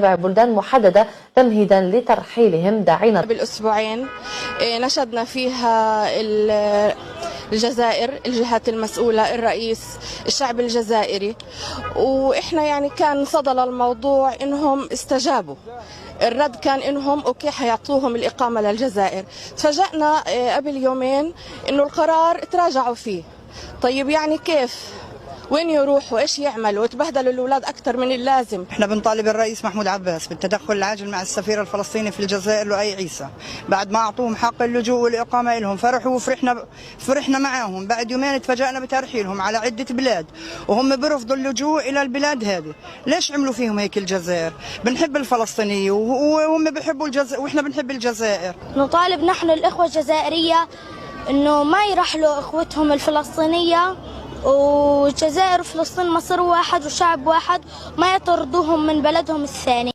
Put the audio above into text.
بلدان محددة تمهيدا لترحيلهم، داعين بالأسبوعين نشدنا فيها الجزائر، الجهات المسؤولة، الرئيس، الشعب الجزائري، وإحنا يعني كان صدى الموضوع إنهم استجابوا. الرد كان إنهم أوكي حيعطوهم الإقامة للجزائر. تفاجأنا قبل يومين إنه القرار تراجعوا فيه. طيب يعني كيف؟ وين يروحوا؟ ايش يعملوا؟ تبهدلوا الاولاد اكثر من اللازم. احنا بنطالب الرئيس محمود عباس بالتدخل العاجل مع السفير الفلسطيني في الجزائر لؤي عيسى، بعد ما اعطوهم حق اللجوء والاقامه لهم، فرحوا وفرحنا معاهم. بعد يومين تفاجئنا بترحيلهم على عده بلاد، وهم بيرفضوا اللجوء الى البلاد هذه. ليش عملوا فيهم هيك الجزائر؟ بنحب الفلسطينيه وهم بيحبوا الجزائر واحنا بنحب الجزائر. نطالب نحن الاخوه الجزائريه انه ما يرحلوا اخوتهم الفلسطينيه، والجزائر وفلسطين مصير واحد وشعب واحد، ما يطردوهم من بلدهم الثاني.